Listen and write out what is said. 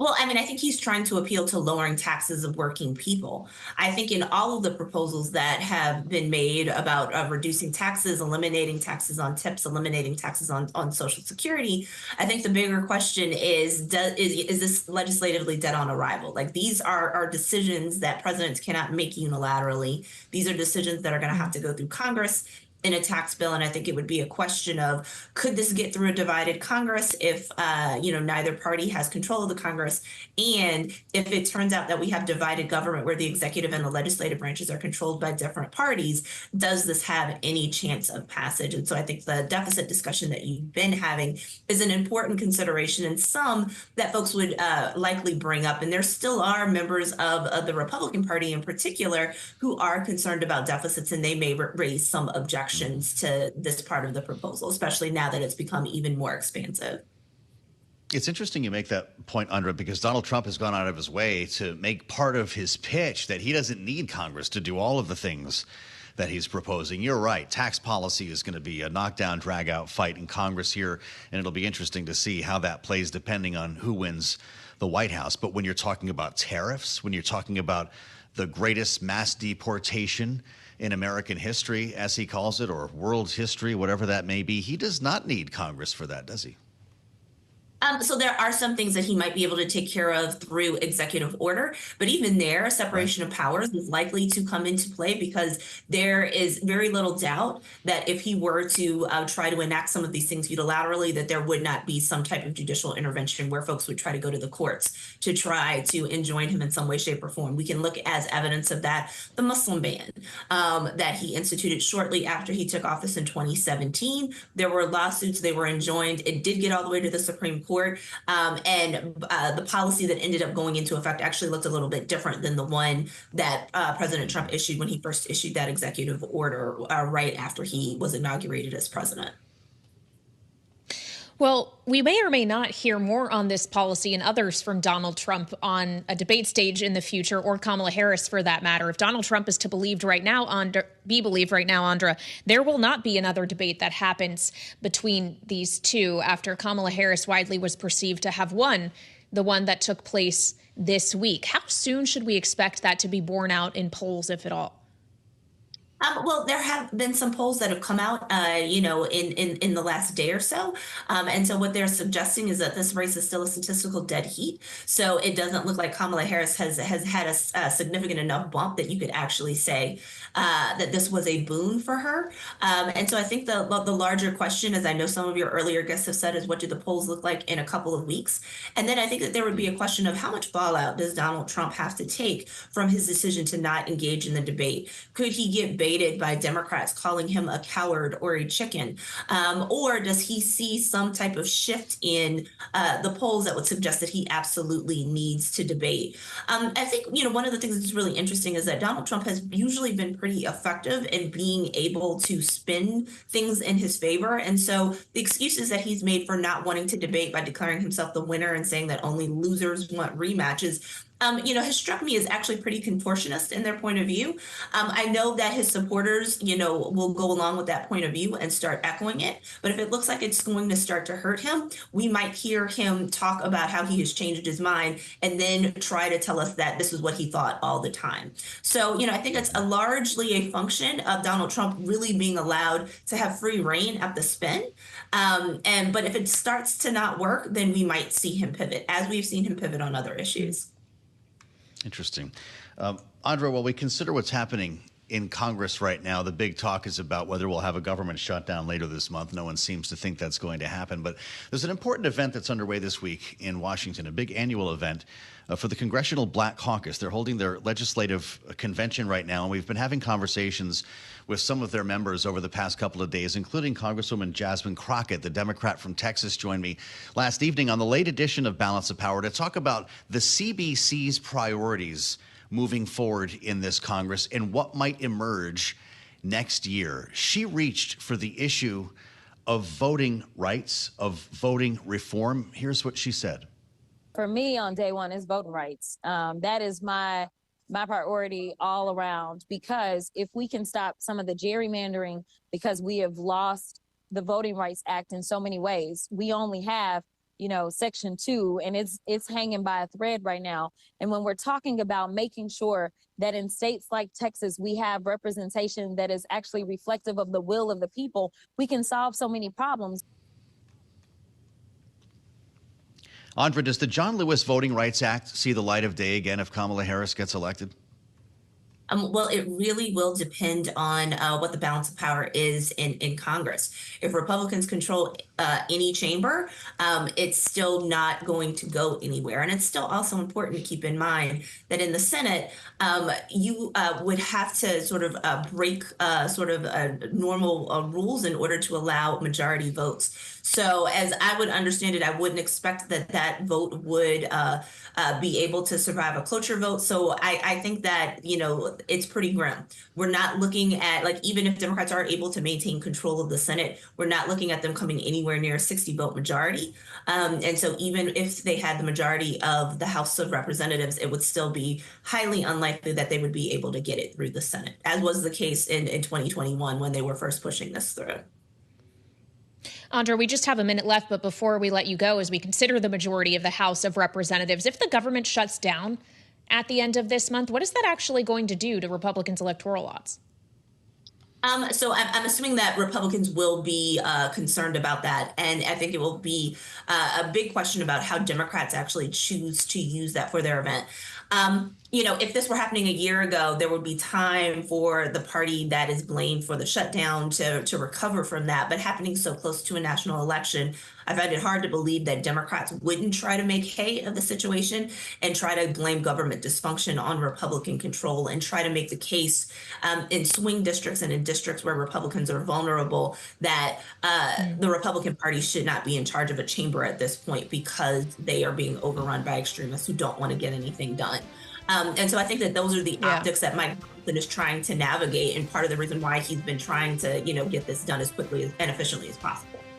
Well, I mean, I think he's trying to appeal to lowering taxes of working people. I think in all of the proposals that have been made about reducing taxes, eliminating taxes on tips, eliminating taxes on Social Security, I think the bigger question is this legislatively dead on arrival? Like these are decisions that presidents cannot make unilaterally. These are decisions that are going to have to go through Congress in a tax bill. And I think it would be a question of, could this get through a divided Congress if, neither party has control of the Congress? And if it turns out that we have divided government where the executive and the legislative branches are controlled by different parties, does this have any chance of passage? And so I think the deficit discussion that you've been having is an important consideration, and some that folks would likely bring up. And there still are members of the Republican Party in particular who are concerned about deficits, and they may raise some objections to this part of the proposal, especially now that it's become even more expansive. It's interesting you make that point, Andra, because Donald Trump has gone out of his way to make part of his pitch that he doesn't need Congress to do all of the things that he's proposing. You're right. Tax policy is going to be a knockdown, drag-out fight in Congress here, and it'll be interesting to see how that plays depending on who wins the White House. But when you're talking about tariffs, when you're talking about the greatest mass deportation in American history, as he calls it, or world history, whatever that may be, he does not need Congress for that, does he? So there are some things that he might be able to take care of through executive order, but even there, separation of powers is likely to come into play, because there is very little doubt that if he were to try to enact some of these things unilaterally, that there would not be some type of judicial intervention where folks would try to go to the courts to try to enjoin him in some way, shape, or form. We can look as evidence of that, the Muslim ban that he instituted shortly after he took office in 2017. There were lawsuits, they were enjoined. It did get all the way to the Supreme Court. And the policy that ended up going into effect actually looked a little bit different than the one that President Trump issued when he first issued that executive order right after he was inaugurated as president. Well, we may or may not hear more on this policy and others from Donald Trump on a debate stage in the future, or Kamala Harris for that matter. If Donald Trump is to be believed right now, Andra, there will not be another debate that happens between these two after Kamala Harris widely was perceived to have won the one that took place this week. How soon should we expect that to be borne out in polls, if at all? Well, there have been some polls that have come out, in the last day or so. And so what they're suggesting is that this race is still a statistical dead heat. So it doesn't look like Kamala Harris has had a significant enough bump that you could actually say that this was a boon for her. And so I think the larger question, as I know some of your earlier guests have said, is what do the polls look like in a couple of weeks? And then I think that there would be a question of how much fallout does Donald Trump have to take from his decision to not engage in the debate? Could he get baited by Democrats calling him a coward or a chicken? Or does he see some type of shift in the polls that would suggest that he absolutely needs to debate? I think, one of the things that's really interesting is that Donald Trump has usually been pretty effective in being able to spin things in his favor. And so the excuses that he's made for not wanting to debate by declaring himself the winner and saying that only losers want rematches, has struck me as actually pretty contortionist in their point of view. I know that his supporters, will go along with that point of view and start echoing it. But if it looks like it's going to start to hurt him, we might hear him talk about how he has changed his mind and then try to tell us that this is what he thought all the time. So, I think it's largely a function of Donald Trump really being allowed to have free reign at the spin. But if it starts to not work, then we might see him pivot, as we've seen him pivot on other issues. Interesting. Andra, while we consider what's happening in Congress right now, the big talk is about whether we'll have a government shutdown later this month. No one seems to think that's going to happen. But there's an important event that's underway this week in Washington, a big annual event for the Congressional Black Caucus. They're holding their legislative convention right now, and we've been having conversations with some of their members over the past couple of days, including Congresswoman Jasmine Crockett, the Democrat from Texas, joined me last evening on the late edition of Balance of Power to talk about the CBC's priorities moving forward in this Congress and what might emerge next year. She reached for the issue of voting rights, of voting reform. Here's what she said. For me, on day one is voting rights. That is my priority all around, because if we can stop some of the gerrymandering, because we have lost the Voting Rights Act in so many ways. We only have Section 2, and it's hanging by a thread right now. And when we're talking about making sure that in states like Texas, we have representation that is actually reflective of the will of the people, we can solve so many problems. Andra, does the John Lewis Voting Rights Act see the light of day again if Kamala Harris gets elected? Well, it really will depend on what the balance of power is in Congress. If Republicans control any chamber, it's still not going to go anywhere. And it's still also important to keep in mind that in the Senate, you would have to sort of break normal rules in order to allow majority votes. So as I would understand it, I wouldn't expect that vote would be able to survive a cloture vote. So I think that, it's pretty grim. We're not looking at, like, even if Democrats are able to maintain control of the Senate, we're not looking at them coming anywhere near a 60 vote majority. And so even if they had the majority of the House of Representatives, it would still be highly unlikely that they would be able to get it through the Senate, as was the case in 2021 when they were first pushing this through. Andra, we just have a minute left, but before we let you go, as we consider the majority of the House of Representatives, if the government shuts down at the end of this month, what is that actually going to do to Republicans' electoral odds? So I'm assuming that Republicans will be concerned about that. And I think it will be a big question about how Democrats actually choose to use that for their event. If this were happening a year ago, there would be time for the party that is blamed for the shutdown to recover from that. But happening so close to a national election, I find it hard to believe that Democrats wouldn't try to make hay of the situation and try to blame government dysfunction on Republican control and try to make the case in swing districts and in districts where Republicans are vulnerable that the Republican Party should not be in charge of a chamber at this point because they are being overrun by extremists who don't want to get anything done. And so I think that those are the optics that Mike Johnson is trying to navigate, and part of the reason why he's been trying to, get this done as quickly and efficiently as possible.